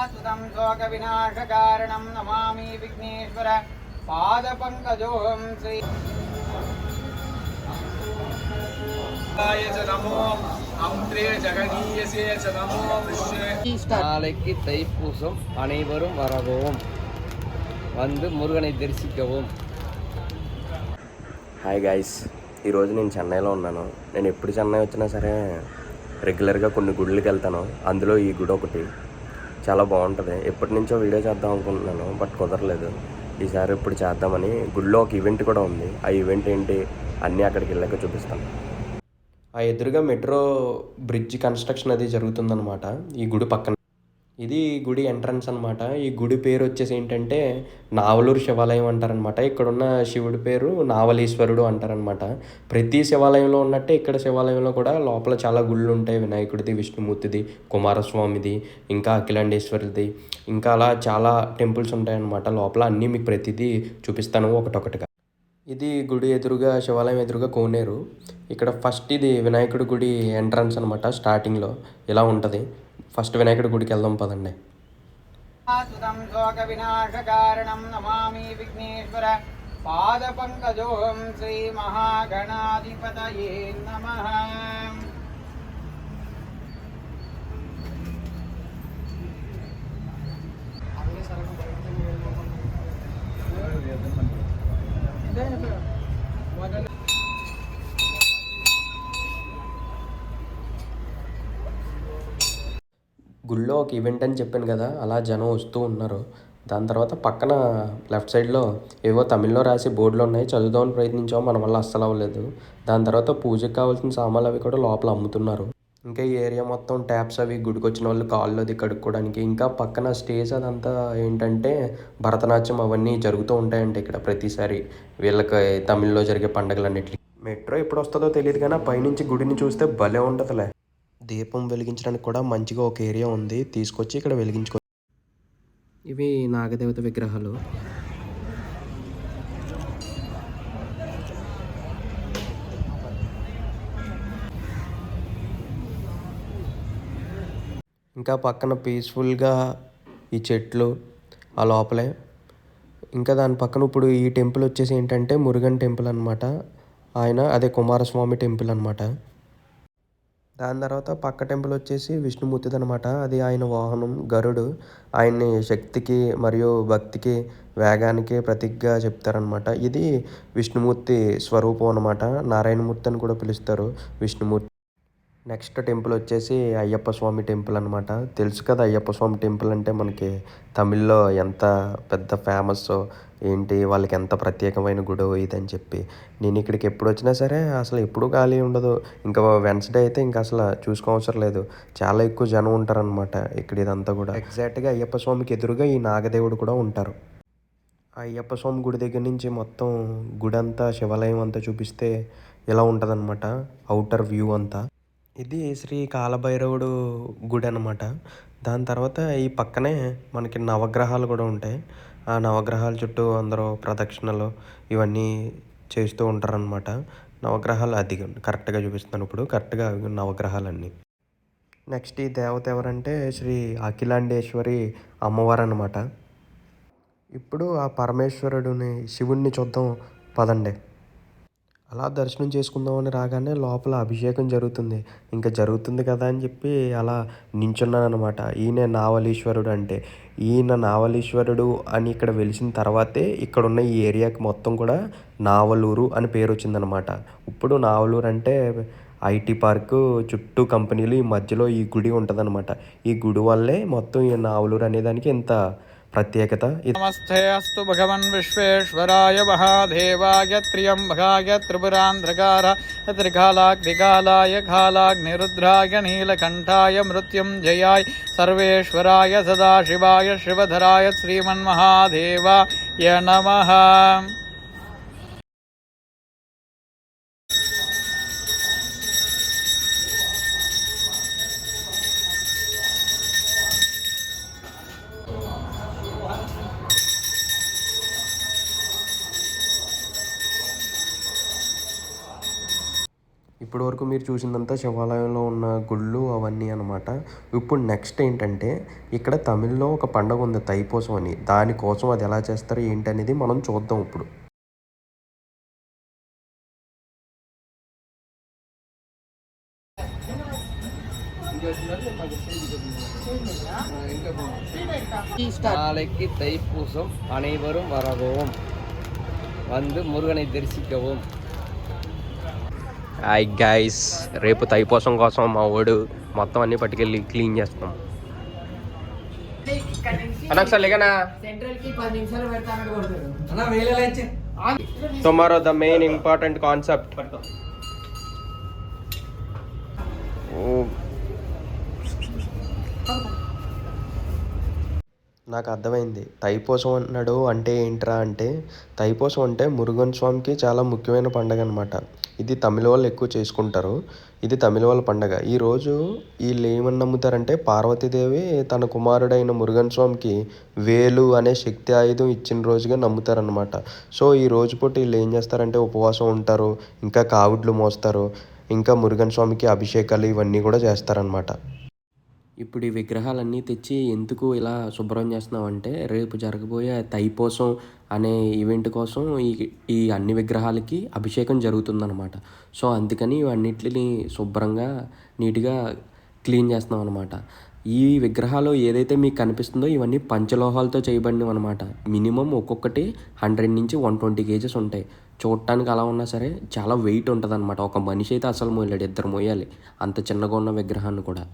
सुतं शोकविनाशकारणं नमामि विघ्नेश्वर पादपङ्कजोऽहं श्री நாளைக்கு தைப்பூசம், அனைவரும் வரவும், வந்து முருகனை தரிசிக்கவும். హాయ్ గాయ్స్, ఈరోజు నేను చెన్నైలో ఉన్నాను. నేను ఎప్పుడు చెన్నై వచ్చినా సరే రెగ్యులర్గా కొన్ని గుళ్ళకి వెళ్తాను. అందులో ఈ గుడి ఒకటి చాలా బాగుంటుంది. ఎప్పటి నుంచో వీడియో చేద్దాం అనుకుంటున్నాను, బట్ కుదరలేదు. ఈసారి ఇప్పుడు చేద్దామని. గుడిలో ఒక ఈవెంట్ కూడా ఉంది. ఆ ఈవెంట్ ఏంటి అన్నీ అక్కడికి వెళ్ళాక చూపిస్తాను. ఆ ఎదురుగా మెట్రో బ్రిడ్జ్ కన్స్ట్రక్షన్ అది జరుగుతుందన్నమాట ఈ గుడి పక్కన. ఇది గుడి ఎంట్రన్స్ అనమాట. ఈ గుడి పేరు వచ్చేసి ఏంటంటే నావలూరు శివాలయం అంటారనమాట. ఇక్కడున్న శివుడి పేరు నావలీశ్వరుడు అంటారనమాట. ప్రతి శివాలయంలో ఉన్నట్టే ఇక్కడ శివాలయంలో కూడా లోపల చాలా గుళ్ళు ఉంటాయి. వినాయకుడిది, విష్ణుమూర్తిది, కుమారస్వామిది, ఇంకా అఖిలాండేశ్వరిది, ఇంకా అలా చాలా టెంపుల్స్ ఉంటాయన్నమాట. లోపల అన్నీ మీకు ప్రతిదీ చూపిస్తాను ఒకటొకటిగా. ఇది గుడి ఎదురుగా, శివాలయం ఎదురుగా కోనేరు. ఇక్కడ ఫస్ట్ ఇది వినాయకుడి గుడి ఎంట్రన్స్ అనమాట. స్టార్టింగ్లో ఇలా ఉంటుంది. ఫస్ట్ వినాయకుడి గుడికి వెళ్దాం పదండి. सुतं शोकविनाशकारणं नमामि विघ्नेश्वर पादपङ्कजोऽहं श्रीमहागणाधिपतये नमः. గుళ్ళో ఒక ఈవెంట్ అని చెప్పాను కదా, అలా జనం వస్తూ ఉన్నారు. దాని తర్వాత పక్కన లెఫ్ట్ సైడ్లో ఏవో తమిళ్లో రాసి బోర్డులు ఉన్నాయి. చదువుదామని ప్రయత్నించాము, మన వల్ల అస్సలు అవ్వలేదు. దాని తర్వాత పూజకి కావాల్సిన సామాన్లు అవి కూడా లోపల అమ్ముతున్నారు. ఇంకా ఈ ఏరియా మొత్తం ట్యాప్స్ అవి గుడికి వచ్చిన వాళ్ళు కాళ్ళు అది కడుక్కోవడానికి. ఇంకా పక్కన స్టేజ్ అదంతా ఏంటంటే భరతనాట్యం అవన్నీ జరుగుతూ ఉంటాయంటే ఇక్కడ ప్రతిసారి వీళ్ళకి తమిళ్లో జరిగే పండుగలన్నిటికీ. మెట్రో ఎప్పుడు వస్తుందో తెలియదు కానీ పైనుంచి గుడిని చూస్తే భలే ఉంటుందిలే. దీపం వెలిగించడానికి కూడా మంచిగా ఒక ఏరియా ఉంది, తీసుకొచ్చి ఇక్కడ వెలిగించుకో. ఇవి నాగదేవత విగ్రహాలు. ఇంకా పక్కన పీస్ఫుల్గా ఈ చెట్లు ఆ లోపలే. ఇంకా దాని పక్కన ఇప్పుడు ఈ టెంపుల్ వచ్చేసి ఏంటంటే మురుగన్ టెంపుల్ అనమాట. అదే కుమారస్వామి టెంపుల్ అనమాట. దాని తర్వాత పక్క టెంపుల్ వచ్చేసి విష్ణుమూర్తిది అనమాట. అది ఆయన వాహనం గరుడు. ఆయన్ని శక్తికి మరియు భక్తికి, వేగానికి ప్రతీకగా చెప్తారనమాట. ఇది విష్ణుమూర్తి స్వరూపం అనమాట. నారాయణమూర్తి అని కూడా పిలుస్తారు విష్ణుమూర్తి. నెక్స్ట్ టెంపుల్ వచ్చేసి అయ్యప్ప స్వామి టెంపుల్ అనమాట. తెలుసు కదా అయ్యప్ప స్వామి టెంపుల్ అంటే మనకి తమిళ్లో ఎంత పెద్ద ఫేమస్ ఏంటి, వాళ్ళకి ఎంత ప్రత్యేకమైన గుడో ఇదని చెప్పి. నేను ఇక్కడికి ఎప్పుడు వచ్చినా సరే అసలు ఎప్పుడూ ఖాళీ ఉండదు. ఇంకా వెన్స్డే అయితే ఇంకా అసలు చూసుకోవసరం లేదు, చాలా ఎక్కువ జనం ఉంటారనమాట ఇక్కడ. ఇదంతా కూడా ఎగ్జాక్ట్గా అయ్యప్ప స్వామికి ఎదురుగా ఈ నాగదేవుడు కూడా ఉంటారు. ఆ అయ్యప్ప స్వామి గుడి దగ్గర నుంచి మొత్తం గుడి అంతా, శివాలయం అంతా చూపిస్తే ఇలా ఉంటుందన్నమాట అవుటర్ వ్యూ అంతా. ఇది శ్రీ కాలభైరవుడు గుడి అనమాట. దాని తర్వాత ఈ పక్కనే మనకి నవగ్రహాలు కూడా ఉంటాయి. ఆ నవగ్రహాల చుట్టూ అందరూ ప్రదక్షిణలు ఇవన్నీ చేస్తూ ఉంటారనమాట. నవగ్రహాలు అది కరెక్ట్గా చూపిస్తున్నాను ఇప్పుడు, కరెక్ట్గా నవగ్రహాలన్నీ. నెక్స్ట్ ఈ దేవత ఎవరంటే శ్రీ అఖిలాండేశ్వరి అమ్మవారు అనమాట. ఇప్పుడు ఆ పరమేశ్వరుడిని, శివుణ్ణి చూద్దాం పదండి. అలా దర్శనం చేసుకుందామని రాగానే లోపల అభిషేకం జరుగుతుంది. ఇంకా జరుగుతుంది కదా అని చెప్పి అలా నించున్నాను అనమాట. ఈయన నావలీశ్వరుడు అంటే. ఈయన నావలీశ్వరుడు అని ఇక్కడ వెలిసిన తర్వాతే ఇక్కడున్న ఈ ఏరియాకి మొత్తం కూడా నావలూరు అని పేరు వచ్చిందనమాట. ఇప్పుడు నావలూరు అంటే ఐటీ పార్కు చుట్టూ కంపెనీలు, ఈ మధ్యలో ఈ గుడి ఉంటుందన్నమాట. ఈ గుడి వల్లే మొత్తం ఈ నావలూరు అనేదానికి ఇంత ప్రత్యేకత. నమస్తే అస్తు భగవన్ విశ్వేశ్వరాయ మహాదేవాయ త్ర్యంబకాయ త్రిపురాంధ్రకార త్రికాలాగ్నికాలాయ కాలాగ్నిరుద్రాయ నీలకంఠాయ మృత్యుంజయాయ సర్వేశ్వరాయ సదాశివాయ శివధరాయ శ్రీమన్మహాదేవాయ నమః. ఇప్పటి వరకు మీరు చూసిందంతా శివాలయంలో ఉన్న గుళ్ళు అవన్నీ అనమాట. ఇప్పుడు నెక్స్ట్ ఏంటంటే ఇక్కడ తమిళ్లో ఒక పండగ ఉంది తైపూసం అని. దానికోసం అది ఎలా చేస్తారు ఏంటనేది మనం చూద్దాం ఇప్పుడు. நாளைக்கு தைப்பூசம், அனைவரும் வரவும், வந்து మురుగனை దర్శించவும். హాయ్ గైస్, రేపు తైపూసం కోసం మా వాడు మొత్తం అన్ని పట్టుకెళ్ళి క్లీన్ చేస్తాం. Tomorrow the main important concept. నాకు అర్థమైంది. తైపూసం అన్నాడు అంటే ఏంట్రా అంటే, తైపూసం అంటే మురుగన్ స్వామికి చాలా ముఖ్యమైన పండగ అనమాట. ఇది తమిళ వాళ్ళు ఎక్కువ చేసుకుంటారు. ఇది తమిళ వాళ్ళ పండగ. ఈరోజు వీళ్ళు ఏమని నమ్ముతారంటే, పార్వతీదేవి తన కుమారుడైన మురుగన్ స్వామికి వేలు అనే శక్తి ఆయుధం ఇచ్చిన రోజుగా నమ్ముతారనమాట. సో ఈ రోజు పూట వీళ్ళు ఏం చేస్తారంటే ఉపవాసం ఉంటారు, ఇంకా కావుడ్లు మోస్తారు, ఇంకా మురుగన్ స్వామికి అభిషేకాలు ఇవన్నీ కూడా చేస్తారనమాట. ఇప్పుడు ఈ విగ్రహాలన్నీ తెచ్చి ఎందుకు ఇలా శుభ్రం చేస్తున్నామంటే, రేపు జరగబోయే తైపూసం అనే ఈవెంట్ కోసం ఈ అన్ని విగ్రహాలకి అభిషేకం జరుగుతుందన్నమాట. సో అందుకని ఇవన్నిటిని శుభ్రంగా నీట్గా క్లీన్ చేస్తున్నాం అనమాట. ఈ విగ్రహాలు ఏదైతే మీకు కనిపిస్తుందో ఇవన్నీ పంచలోహాలతో చేయబడినవి అనమాట. మినిమం ఒక్కొక్కటి 100 నుంచి 120 కేజెస్ ఉంటాయి. చూడటానికి అలా ఉన్నా సరే చాలా వెయిట్ ఉంటుంది అనమాట. ఒక మనిషి అయితే అసలు మోయలేడు, 2 మోయాలి అంత చిన్నగా ఉన్న విగ్రహాన్ని కూడా.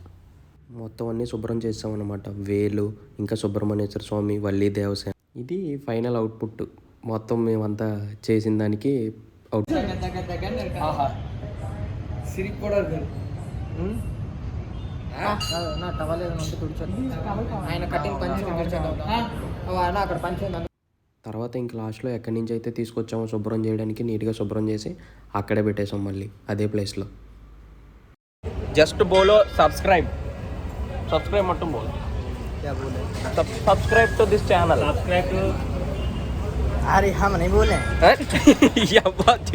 మొత్తం అన్నీ శుభ్రం చేస్తామన్నమాట. వేలు, ఇంకా సుబ్రహ్మణ్యేశ్వర స్వామి, వల్లి దేవసేన. ఇది ఫైనల్ అవుట్పుట్. మొత్తం మేమంతా చేసిన దానికి అవుట్. తర్వాత ఇంక లాస్ట్లో ఎక్కడి నుంచి అయితే తీసుకొచ్చామో శుభ్రం చేయడానికి నీట్గా శుభ్రం చేసి అక్కడే పెట్టేసాం మళ్ళీ అదే ప్లేస్లో. జస్ట్ బోలో సబ్స్క్రైబ్ मटन बोल. क्या बोले? Subscribe to this channel. Subscribe to. अरे हम नहीं बोले. या बात